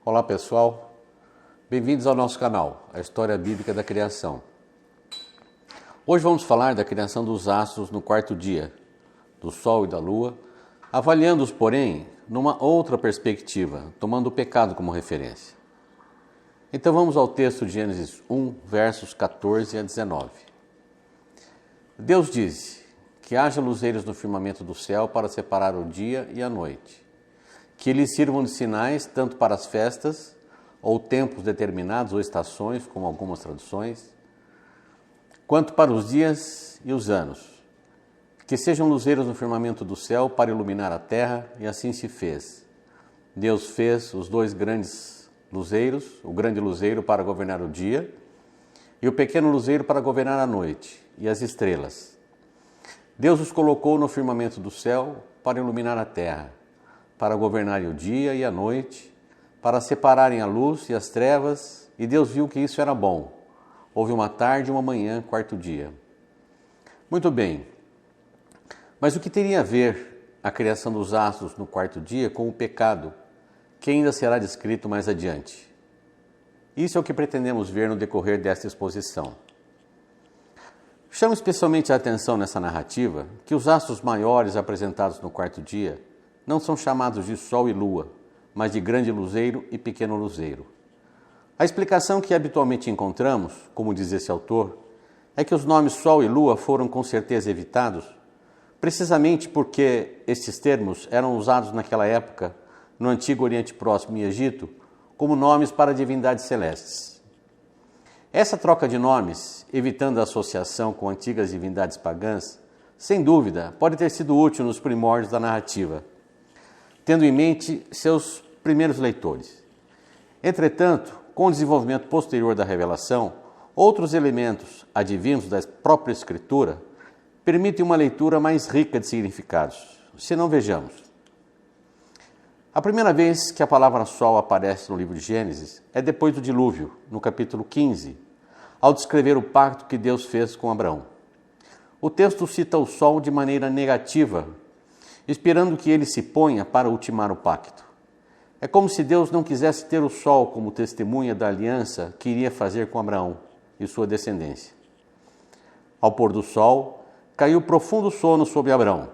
Olá pessoal, bem-vindos ao nosso canal, a História Bíblica da Criação. Hoje vamos falar da criação dos astros no quarto dia, do Sol e da Lua, avaliando-os, porém, numa outra perspectiva, tomando o pecado como referência. Então vamos ao texto de Gênesis 1, versos 14 a 19. Deus disse que haja luzeiros no firmamento do céu para separar o dia e a noite, que eles sirvam de sinais tanto para as festas, ou tempos determinados, ou estações, como algumas traduções, quanto para os dias e os anos, que sejam luzeiros no firmamento do céu para iluminar a terra, e assim se fez. Deus fez os dois grandes luzeiros, o grande luzeiro para governar o dia, e o pequeno luzeiro para governar a noite, e as estrelas. Deus os colocou no firmamento do céu para iluminar a terra, para governarem o dia e a noite, para separarem a luz e as trevas, e Deus viu que isso era bom. Houve uma tarde e uma manhã, quarto dia. Muito bem, mas o que teria a ver a criação dos astros no quarto dia com o pecado, que ainda será descrito mais adiante? Isso é o que pretendemos ver no decorrer desta exposição. Chamo especialmente a atenção nessa narrativa que os astros maiores apresentados no quarto dia não são chamados de Sol e Lua, mas de grande luzeiro e pequeno luzeiro. A explicação que habitualmente encontramos, como diz esse autor, é que os nomes Sol e Lua foram com certeza evitados, precisamente porque estes termos eram usados naquela época, no Antigo Oriente Próximo e Egito, como nomes para divindades celestes. Essa troca de nomes, evitando a associação com antigas divindades pagãs, sem dúvida, pode ter sido útil nos primórdios da narrativa, tendo em mente seus primeiros leitores. Entretanto, com o desenvolvimento posterior da revelação, outros elementos advindos da própria Escritura permitem uma leitura mais rica de significados. Se não, vejamos. A primeira vez que a palavra Sol aparece no livro de Gênesis é depois do dilúvio, no capítulo 15, ao descrever o pacto que Deus fez com Abraão. O texto cita o Sol de maneira negativa, esperando que ele se ponha para ultimar o pacto. É como se Deus não quisesse ter o sol como testemunha da aliança que iria fazer com Abraão e sua descendência. Ao pôr do sol, caiu profundo sono sobre Abraão,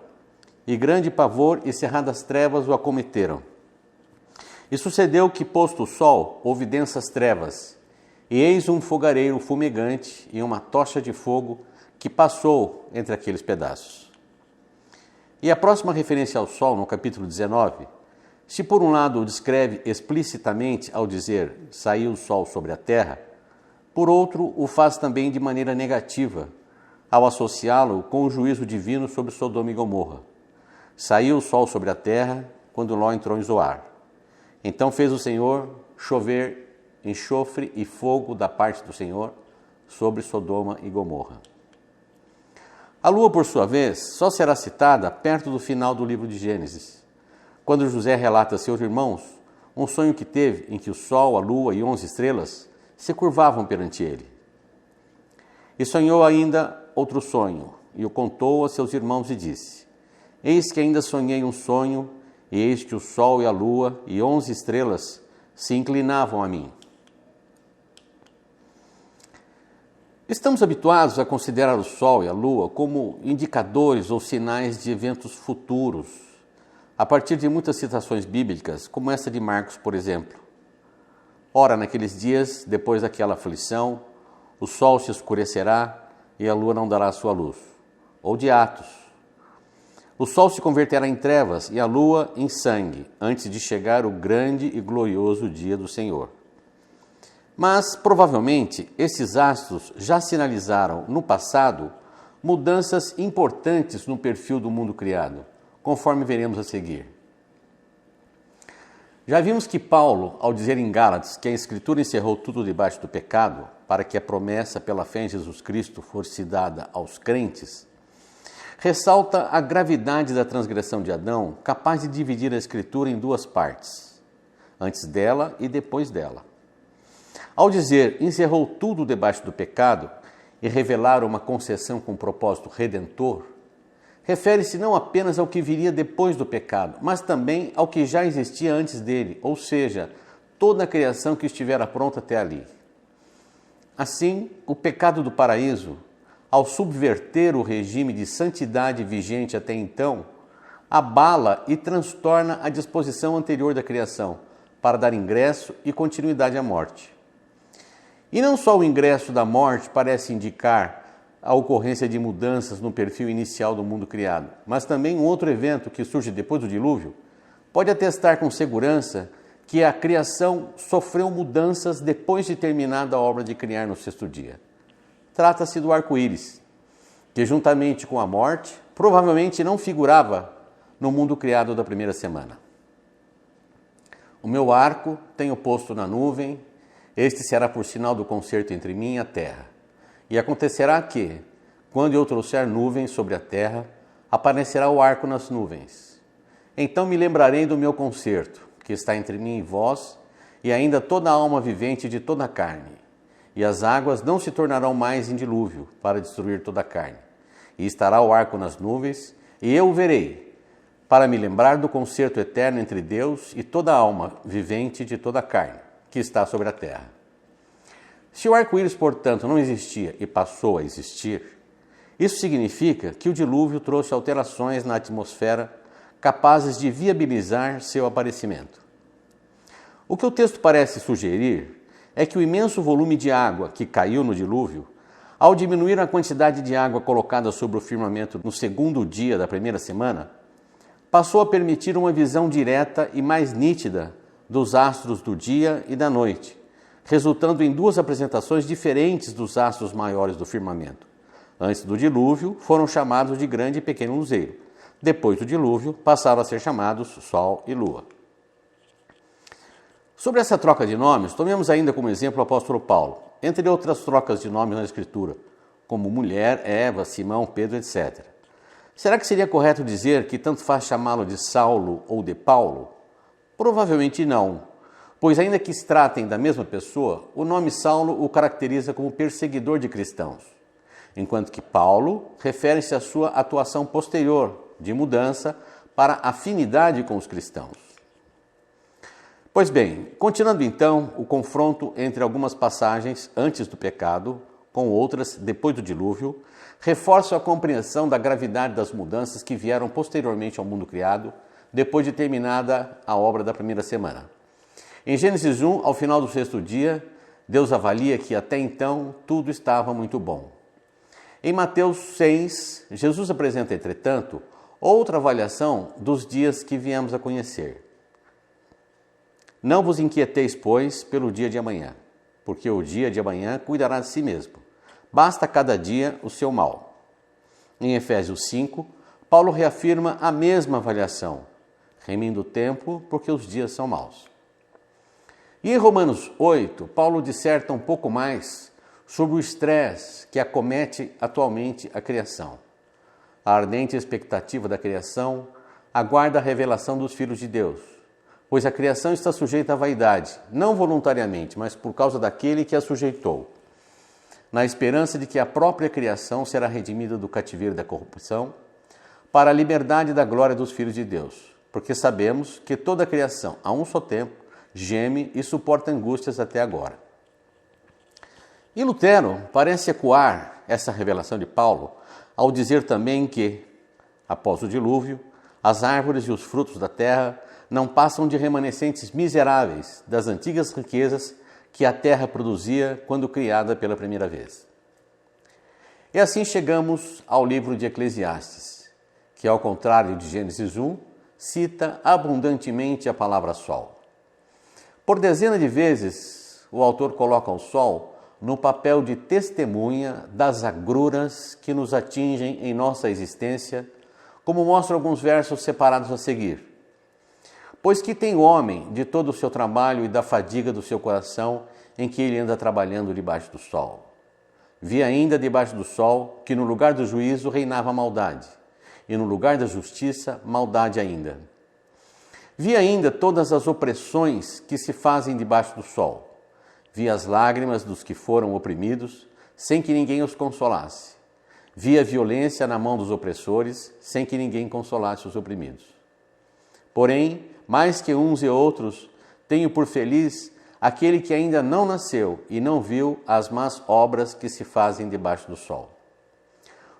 e grande pavor e cerradas trevas o acometeram. E sucedeu que, posto o sol, houve densas trevas, e eis um fogareiro fumegante e uma tocha de fogo que passou entre aqueles pedaços. E a próxima referência ao Sol, no capítulo 19, se por um lado o descreve explicitamente ao dizer saiu o Sol sobre a terra, por outro o faz também de maneira negativa, ao associá-lo com o juízo divino sobre Sodoma e Gomorra. Saiu o Sol sobre a terra quando Ló entrou em Zoar. Então fez o Senhor chover enxofre e fogo da parte do Senhor sobre Sodoma e Gomorra. A lua, por sua vez, só será citada perto do final do livro de Gênesis, quando José relata a seus irmãos um sonho que teve em que o sol, a lua e 11 estrelas se curvavam perante ele. E sonhou ainda outro sonho, e o contou a seus irmãos e disse: Eis que ainda sonhei um sonho, e eis que o sol e a lua e 11 estrelas se inclinavam a mim. Estamos habituados a considerar o Sol e a Lua como indicadores ou sinais de eventos futuros, a partir de muitas citações bíblicas, como essa de Marcos, por exemplo. Ora, naqueles dias, depois daquela aflição, o Sol se escurecerá e a Lua não dará a sua luz. Ou de Atos. O Sol se converterá em trevas e a Lua em sangue, antes de chegar o grande e glorioso dia do Senhor. Mas, provavelmente, esses astros já sinalizaram, no passado, mudanças importantes no perfil do mundo criado, conforme veremos a seguir. Já vimos que Paulo, ao dizer em Gálatas que a Escritura encerrou tudo debaixo do pecado, para que a promessa pela fé em Jesus Cristo fosse dada aos crentes, ressalta a gravidade da transgressão de Adão, capaz de dividir a Escritura em duas partes, antes dela e depois dela. Ao dizer encerrou tudo debaixo do pecado e revelar uma concessão com propósito redentor, refere-se não apenas ao que viria depois do pecado, mas também ao que já existia antes dele, ou seja, toda a criação que estivera pronta até ali. Assim, o pecado do paraíso, ao subverter o regime de santidade vigente até então, abala e transtorna a disposição anterior da criação para dar ingresso e continuidade à morte. E não só o ingresso da morte parece indicar a ocorrência de mudanças no perfil inicial do mundo criado, mas também um outro evento que surge depois do dilúvio pode atestar com segurança que a criação sofreu mudanças depois de terminada a obra de criar no sexto dia. Trata-se do arco-íris, que juntamente com a morte provavelmente não figurava no mundo criado da primeira semana. O meu arco tenho posto na nuvem, este será por sinal do concerto entre mim e a terra. E acontecerá que, quando eu trouxer nuvens sobre a terra, aparecerá o arco nas nuvens. Então me lembrarei do meu concerto, que está entre mim e vós, e ainda toda a alma vivente de toda a carne. E as águas não se tornarão mais em dilúvio, para destruir toda a carne. E estará o arco nas nuvens, e eu o verei, para me lembrar do concerto eterno entre Deus e toda a alma vivente de toda a carne, que está sobre a terra. Se o arco-íris, portanto, não existia e passou a existir, isso significa que o dilúvio trouxe alterações na atmosfera capazes de viabilizar seu aparecimento. O que o texto parece sugerir é que o imenso volume de água que caiu no dilúvio, ao diminuir a quantidade de água colocada sobre o firmamento no segundo dia da primeira semana, passou a permitir uma visão direta e mais nítida dos astros do dia e da noite, resultando em duas apresentações diferentes dos astros maiores do firmamento. Antes do dilúvio, foram chamados de grande e pequeno luzeiro. Depois do dilúvio, passaram a ser chamados Sol e Lua. Sobre essa troca de nomes, tomemos ainda como exemplo o apóstolo Paulo, entre outras trocas de nomes na Escritura, como mulher, Eva, Simão, Pedro, etc. Será que seria correto dizer que tanto faz chamá-lo de Saulo ou de Paulo? Provavelmente não. Pois ainda que se tratem da mesma pessoa, o nome Saulo o caracteriza como perseguidor de cristãos, enquanto que Paulo refere-se à sua atuação posterior de mudança para afinidade com os cristãos. Pois bem, continuando então o confronto entre algumas passagens antes do pecado com outras depois do dilúvio, reforça a compreensão da gravidade das mudanças que vieram posteriormente ao mundo criado, depois de terminada a obra da primeira semana. Em Gênesis 1, ao final do sexto dia, Deus avalia que até então tudo estava muito bom. Em Mateus 6, Jesus apresenta, entretanto, outra avaliação dos dias que viemos a conhecer. Não vos inquieteis, pois, pelo dia de amanhã, porque o dia de amanhã cuidará de si mesmo. Basta cada dia o seu mal. Em Efésios 5, Paulo reafirma a mesma avaliação, remindo o tempo porque os dias são maus. E em Romanos 8, Paulo disserta um pouco mais sobre o estresse que acomete atualmente a criação. A ardente expectativa da criação aguarda a revelação dos filhos de Deus, pois a criação está sujeita à vaidade, não voluntariamente, mas por causa daquele que a sujeitou, na esperança de que a própria criação será redimida do cativeiro da corrupção para a liberdade da glória dos filhos de Deus, porque sabemos que toda a criação, a um só tempo, geme e suporta angústias até agora. E Lutero parece ecoar essa revelação de Paulo ao dizer também que, após o dilúvio, as árvores e os frutos da terra não passam de remanescentes miseráveis das antigas riquezas que a terra produzia quando criada pela primeira vez. E assim chegamos ao livro de Eclesiastes, que, ao contrário de Gênesis 1, cita abundantemente a palavra sol. Por dezenas de vezes, o autor coloca o sol no papel de testemunha das agruras que nos atingem em nossa existência, como mostram alguns versos separados a seguir. Pois que tem o homem de todo o seu trabalho e da fadiga do seu coração em que ele anda trabalhando debaixo do sol. Vi ainda debaixo do sol que no lugar do juízo reinava maldade, e no lugar da justiça, maldade ainda. Vi ainda todas as opressões que se fazem debaixo do sol. Vi as lágrimas dos que foram oprimidos, sem que ninguém os consolasse. Vi a violência na mão dos opressores, sem que ninguém consolasse os oprimidos. Porém, mais que uns e outros, tenho por feliz aquele que ainda não nasceu e não viu as más obras que se fazem debaixo do sol.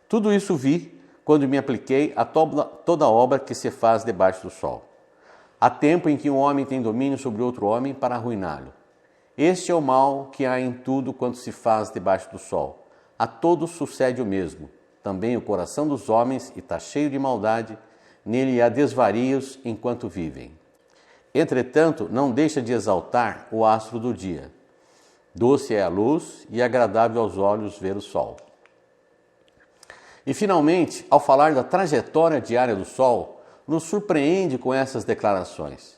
Tudo isso vi quando me apliquei a toda obra que se faz debaixo do sol. Há tempo em que um homem tem domínio sobre outro homem para arruiná-lo. Este é o mal que há em tudo quanto se faz debaixo do sol. A todos sucede o mesmo. Também o coração dos homens está cheio de maldade, nele há desvarios enquanto vivem. Entretanto, não deixa de exaltar o astro do dia. Doce é a luz e agradável aos olhos ver o sol. E finalmente, ao falar da trajetória diária do sol, nos surpreende com essas declarações.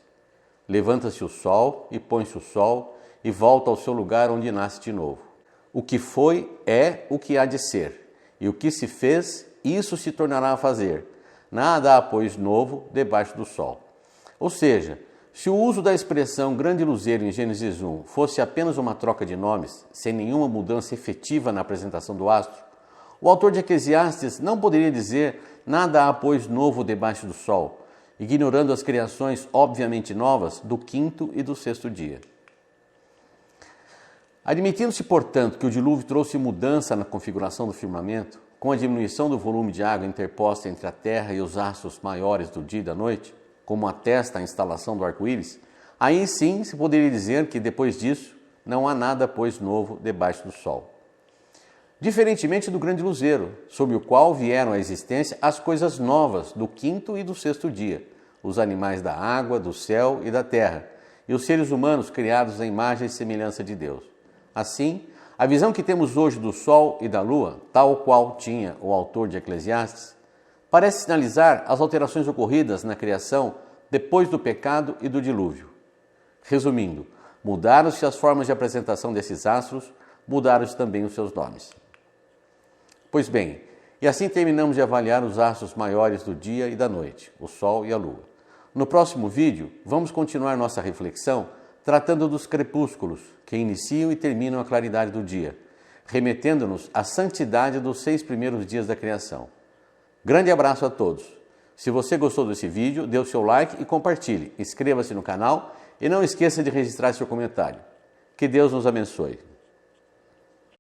Levanta-se o sol e põe-se o sol e volta ao seu lugar onde nasce de novo. O que foi é o que há de ser, e o que se fez, isso se tornará a fazer. Nada há, pois, novo debaixo do sol. Ou seja, se o uso da expressão grande luzeiro em Gênesis 1 fosse apenas uma troca de nomes, sem nenhuma mudança efetiva na apresentação do astro, o autor de Eclesiastes não poderia dizer nada há, pois, novo debaixo do sol, ignorando as criações obviamente novas do quinto e do sexto dia. Admitindo-se, portanto, que o dilúvio trouxe mudança na configuração do firmamento, com a diminuição do volume de água interposta entre a terra e os astros maiores do dia e da noite, como atesta a instalação do arco-íris, aí sim se poderia dizer que, depois disso, não há nada, pois, novo debaixo do sol. Diferentemente do grande luzeiro, sob o qual vieram à existência as coisas novas do quinto e do sexto dia, os animais da água, do céu e da terra, e os seres humanos criados à imagem e semelhança de Deus. Assim, a visão que temos hoje do sol e da lua, tal qual tinha o autor de Eclesiastes, parece sinalizar as alterações ocorridas na criação depois do pecado e do dilúvio. Resumindo, mudaram-se as formas de apresentação desses astros, mudaram-se também os seus nomes. Pois bem, e assim terminamos de avaliar os astros maiores do dia e da noite, o sol e a lua. No próximo vídeo, vamos continuar nossa reflexão tratando dos crepúsculos, que iniciam e terminam a claridade do dia, remetendo-nos à santidade dos 6 primeiros dias da criação. Grande abraço a todos. Se você gostou desse vídeo, dê o seu like e compartilhe. Inscreva-se no canal e não esqueça de registrar seu comentário. Que Deus nos abençoe.